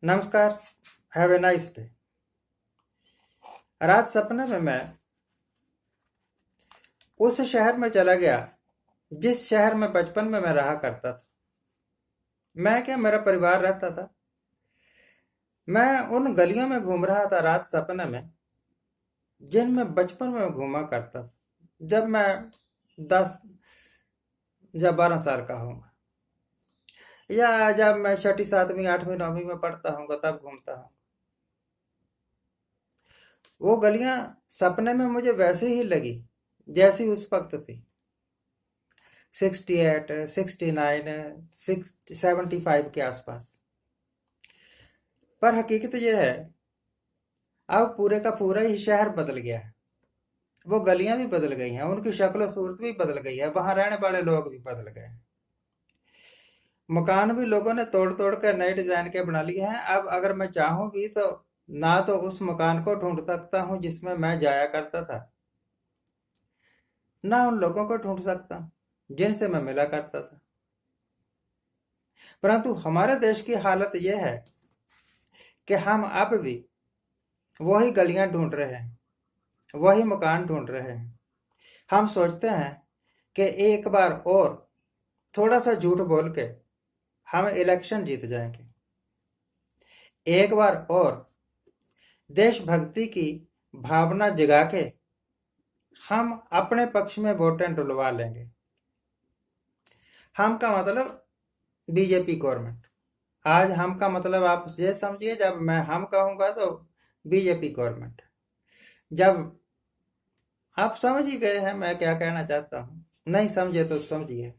नमस्कार। Have a nice day. रात सपने में मैं उस शहर में चला गया जिस शहर में बचपन में मैं रहा करता था। मैं क्या, मेरा परिवार रहता था। मैं उन गलियों में घूम रहा था रात सपने में जिनमें बचपन में घूमा करता था, जब मैं 10 या 12 साल का होऊंगा, या जब मैं छठी सातवीं आठवीं नौवीं में पढ़ता हूँ तब घूमता हूँ। वो गलियां सपने में मुझे वैसे ही लगी जैसी उस वक्त थी। 68, 69, 75 के आसपास। पर हकीकत यह है, अब पूरे का पूरा ही शहर बदल गया है। वो गलियां भी बदल गई हैं, उनकी शक्ल सूरत भी बदल गई है, वहां रहने वाले लोग भी बदल गए हैं। मकान भी लोगों ने तोड़ तोड़ कर नए डिजाइन के बना लिए हैं। अब अगर मैं चाहूं भी तो ना तो उस मकान को ढूंढ सकता हूं जिसमें मैं जाया करता था, ना उन लोगों को ढूंढ सकता जिनसे मैं मिला करता था। परंतु हमारे देश की हालत यह है कि हम अब भी वही गलियां ढूंढ रहे हैं, वही मकान ढूंढ रहे हैं। हम सोचते हैं कि एक बार और थोड़ा सा झूठ बोल के हम इलेक्शन जीत जाएंगे। एक बार और देशभक्ति की भावना जगा के हम अपने पक्ष में वोटें डुलवा लेंगे। हम का मतलब बीजेपी गवर्नमेंट। आज हम का मतलब आप ये समझिए, जब मैं हम कहूंगा तो बीजेपी गवर्नमेंट। जब आप समझ ही गए हैं मैं क्या कहना चाहता हूं, नहीं समझे तो समझिए।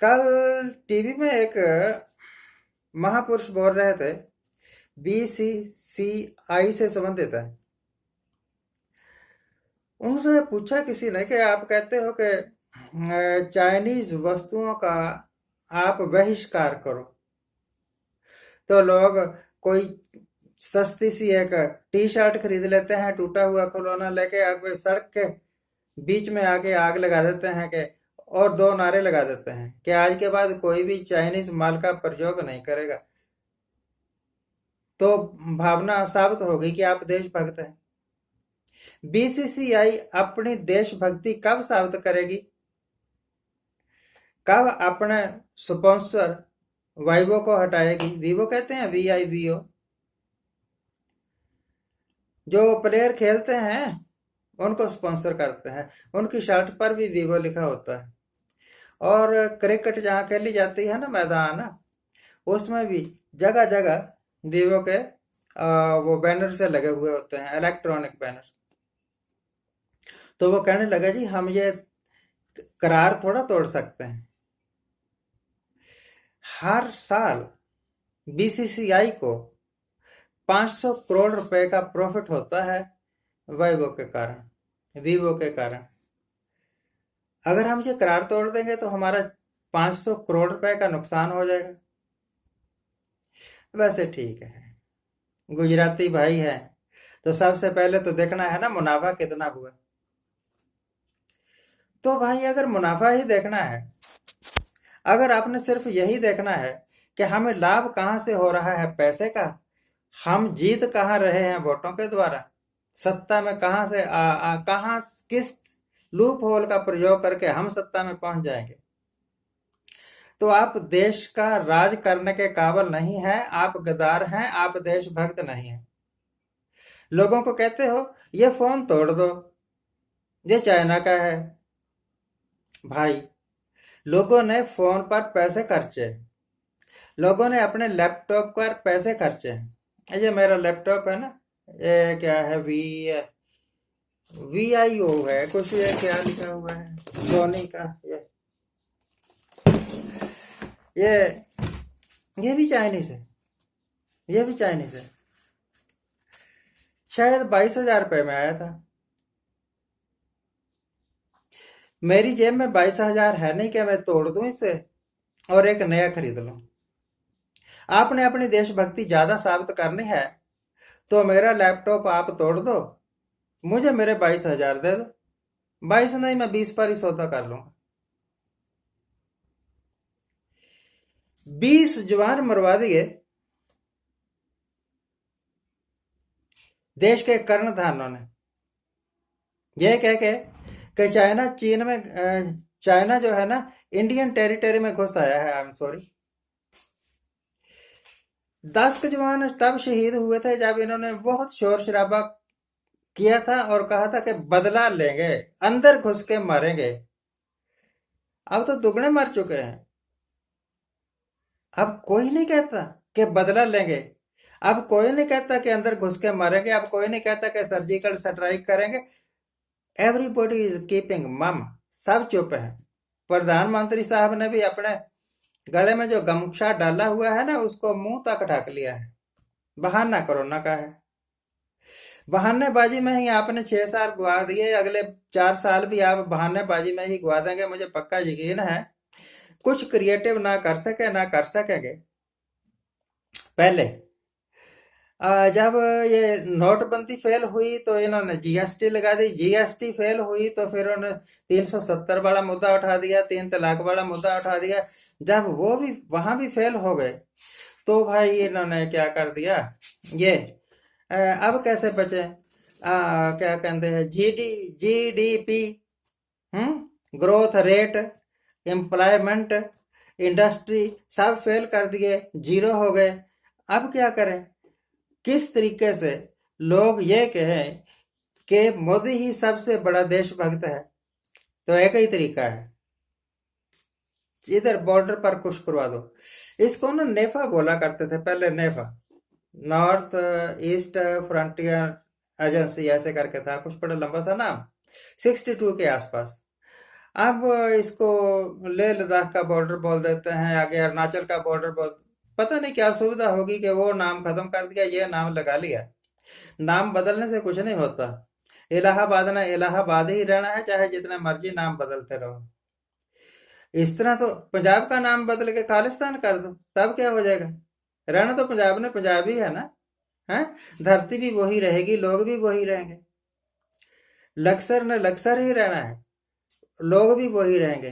कल टीवी में एक महापुरुष बोल रहे थे, बीसीसीआई से संबंधित है। उनसे पूछा किसी ने कि आप कहते हो कि चाइनीज वस्तुओं का आप बहिष्कार करो, तो लोग कोई सस्ती सी एक टी शर्ट खरीद लेते हैं, टूटा हुआ खिलौना लेके आगे सड़क के बीच में आके आग लगा देते हैं कि, और दो नारे लगा देते हैं कि आज के बाद कोई भी चाइनीज माल का प्रयोग नहीं करेगा। तो भावना साबित हो गई कि आप देशभक्त हैं। बीसीसीआई अपनी देशभक्ति कब साबित करेगी? कब अपने स्पॉन्सर वाइवो को हटाएगी? वीवो कहते हैं, VIVO। जो प्लेयर खेलते हैं उनको स्पॉन्सर करते हैं, उनकी शर्ट पर भी वीवो लिखा होता है। और क्रिकेट जहाँ खेली जाती है ना, मैदान, उसमें भी जगह जगह वीवो के वो बैनर से लगे हुए होते हैं, इलेक्ट्रॉनिक बैनर। तो वो कहने लगा, जी हम ये करार थोड़ा तोड़ सकते हैं। हर साल बीसीसीआई को 500 करोड़ रुपए का प्रॉफिट होता है वीवो के कारण। अगर हम ये करार तोड़ देंगे तो हमारा 500 करोड़ रुपए का नुकसान हो जाएगा। वैसे ठीक है, गुजराती भाई है तो सबसे पहले तो देखना है ना मुनाफा कितना हुआ। तो भाई अगर मुनाफा ही देखना है, अगर आपने सिर्फ यही देखना है कि हमें लाभ कहां से हो रहा है पैसे का, हम जीत कहां रहे हैं वोटों के द्वारा, सत्ता में कहां से कहां किस लूप होल का प्रयोग करके हम सत्ता में पहुंच जाएंगे, तो आप देश का राज करने के काबिल नहीं है। आप गद्दार हैं, आप देशभक्त नहीं है। लोगों को कहते हो ये फोन तोड़ दो, ये चाइना का है। भाई, लोगों ने फोन पर पैसे खर्चे, लोगों ने अपने लैपटॉप पर पैसे खर्चे हैं। ये मेरा लैपटॉप है ना, ये क्या है, VIO है कुछ, ये क्या लिखा हुआ है, सोनी का। ये ये भी चाइनीज है, ये भी चाइनीज है। शायद 22,000 रुपए में आया था। मेरी जेब में 22,000 है नहीं कि मैं तोड़ दूं इसे और एक नया खरीद लूं। आपने अपनी देशभक्ति ज्यादा साबित करनी है तो मेरा लैपटॉप आप तोड़ दो, मुझे मेरे 22,000 दे दो। 22 नहीं, मैं 20 पर ही सौदा कर लूंगा। 20 जवान मरवा दिए देश के कर्णधारों ने ये कह के कि चाइना जो है ना इंडियन टेरिटरी में घुस आया है। आई एम सॉरी, 10 के जवान तब शहीद हुए थे जब इन्होंने बहुत शोर शराबा किया था और कहा था कि बदला लेंगे, अंदर घुस के मारेंगे। अब तो दुगने मर चुके हैं। अब कोई नहीं कहता कि बदला लेंगे, अब कोई नहीं कहता कि अंदर घुस के मारेंगे, अब कोई नहीं कहता कि सर्जिकल स्ट्राइक करेंगे। एवरीबॉडी इज कीपिंग मम, सब चुप है। प्रधानमंत्री साहब ने भी अपने गले में जो गमछा डाला हुआ है ना उसको मुंह तक ढक लिया है। बहाना कोरोना का है। बहानेबाजी में ही आपने 6 साल गवा दिए, अगले 4 साल भी आप बहानेबाजी में ही गवा देंगे, मुझे पक्का यकीन है। कुछ क्रिएटिव ना कर सकेंगे। पहले जब ये नोटबंदी फेल हुई तो इन्होंने जीएसटी लगा दी, जीएसटी फेल हुई तो फिर उन्होंने 370 वाला मुद्दा उठा दिया, 3 तलाक वाला मुद्दा उठा दिया। जब वो भी वहां भी फेल हो गए तो भाई इन्होंने क्या कर दिया, ये अब कैसे बचे, क्या कहते हैं, GDP, growth rate, employment, industry सब फेल कर दिए, जीरो हो गए। अब क्या करें? किस तरीके से लोग ये कहें कि मोदी ही सबसे बड़ा देशभक्त है? तो एक ही तरीका है, इधर बॉर्डर पर कुछ करवा दो। इसको ना नेफा बोला करते थे पहले, नेफा, नॉर्थ ईस्ट फ्रंटियर एजेंसी ऐसे करके था, कुछ बड़ा लंबा सा नाम, 62 के आसपास। अब इसको लेह लद्दाख का बॉर्डर बोल देते हैं, आगे अरुणाचल का बॉर्डर बोल, पता नहीं क्या सुविधा होगी कि वो नाम खत्म कर दिया, ये नाम लगा लिया। नाम बदलने से कुछ नहीं होता। इलाहाबाद ने इलाहाबाद ही रहना है, चाहे जितने मर्जी नाम बदलते रहो। इस तरह तो पंजाब का नाम बदल के खालिस्तान कर दो, तब क्या हो जाएगा? रहना तो पंजाब ने पंजाब ही है ना, है? धरती भी वही रहेगी, लोग भी वही रहेंगे। लक्सर ने लक्सर ही रहना है, लोग भी वही रहेंगे,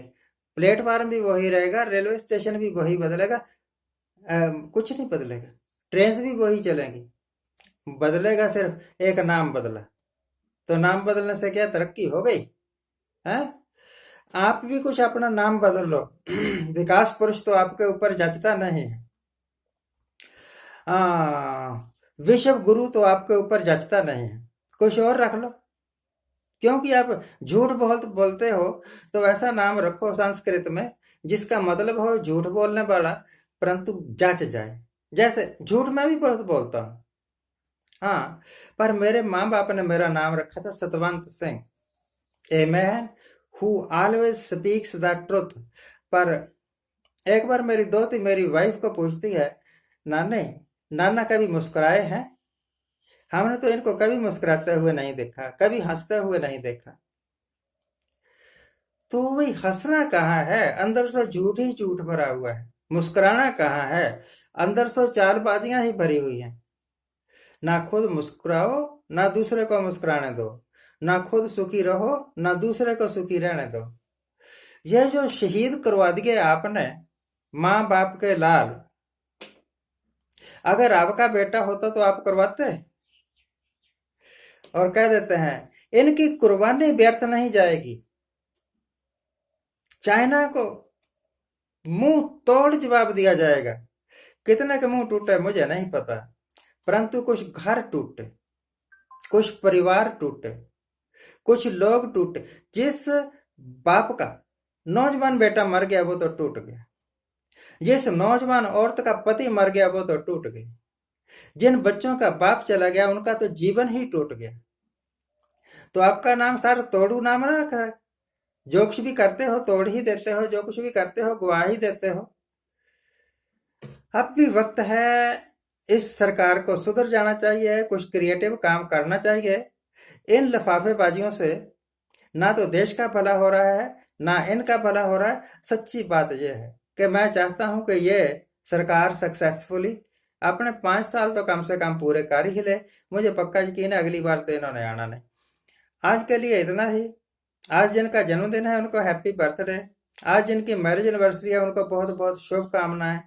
प्लेटफार्म भी वही रहेगा, रेलवे स्टेशन भी वही बदलेगा, कुछ नहीं बदलेगा, ट्रेन भी वही चलेंगी। बदलेगा सिर्फ एक नाम बदला, तो नाम बदलने से क्या तरक्की हो गई है? आप भी कुछ अपना नाम बदल लो। विकास पुरुष तो आपके ऊपर जचता नहीं है, विश्व गुरु तो आपके ऊपर जचता नहीं है, कुछ और रख लो। क्योंकि आप झूठ बहुत बोलते हो तो ऐसा नाम रखो संस्कृत में जिसका मतलब हो झूठ बोलने वाला परंतु जच जाए। जैसे झूठ मैं भी बहुत बोलता हूँ, हाँ, पर मेरे माँ बाप ने मेरा नाम रखा था Satwant Singh, a man who always speaks the truth. पर एक बार मेरी दोती मेरी वाइफ को पूछती है, नाने नाना कभी मुस्कुराए हैं? हमने तो इनको कभी मुस्कुराते हुए नहीं देखा, कभी हंसते हुए नहीं देखा। तो वही हंसना कहाँ है? अंदर से झूठ ही झूठ भरा हुआ है। मुस्कुराना कहाँ है? अंदर से चालबाजियां ही भरी हुई हैं। ना खुद मुस्कुराओ ना दूसरे को मुस्कुराने दो, ना खुद सुखी रहो ना दूसरे को सुखी रहने दो। यह जो शहीद करवा दिए आपने माँ बाप के लाल, अगर आपका बेटा होता तो आप करवाते? और कह देते हैं इनकी कुर्बानी व्यर्थ नहीं जाएगी। चाइना को मुंह तोड़ जवाब दिया जाएगा। कितने के मुंह टूटे मुझे नहीं पता, परंतु कुछ घर टूटे, कुछ परिवार टूटे, कुछ लोग टूटे। जिस बाप का नौजवान बेटा मर गया वो तो टूट गया, जिस नौजवान औरत का पति मर गया वो तो टूट गई, जिन बच्चों का बाप चला गया उनका तो जीवन ही टूट गया। तो आपका नाम सर तोड़ू नाम ना रखा है। जो कुछ भी करते हो तोड़ ही देते हो, जो कुछ भी करते हो गवा ही देते हो। अब भी वक्त है, इस सरकार को सुधर जाना चाहिए, कुछ क्रिएटिव काम करना चाहिए। इन लफाफेबाजियों से ना तो देश का भला हो रहा है ना इनका भला हो रहा है। सच्ची बात यह है कि मैं चाहता हूं कि ये सरकार सक्सेसफुली अपने 5 साल तो कम से कम पूरे कर ही ले। मुझे पक्का यकीन है अगली बार तो इन्होंने आना नहीं। आज के लिए इतना ही। आज जिनका जन्मदिन है उनको हैप्पी बर्थडे, आज जिनकी मैरिज एनिवर्सरी है उनको बहुत बहुत शुभकामनाएं।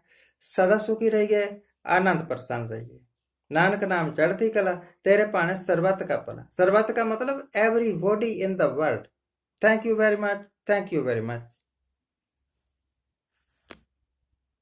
सदा सुखी रहिए, आनंद प्रसन्न रहिए। नानक नाम चढ़ती कला, तेरे पाने सरबत का भला। सरबत का मतलब everybody in the world. Thank you very much, thank you very much.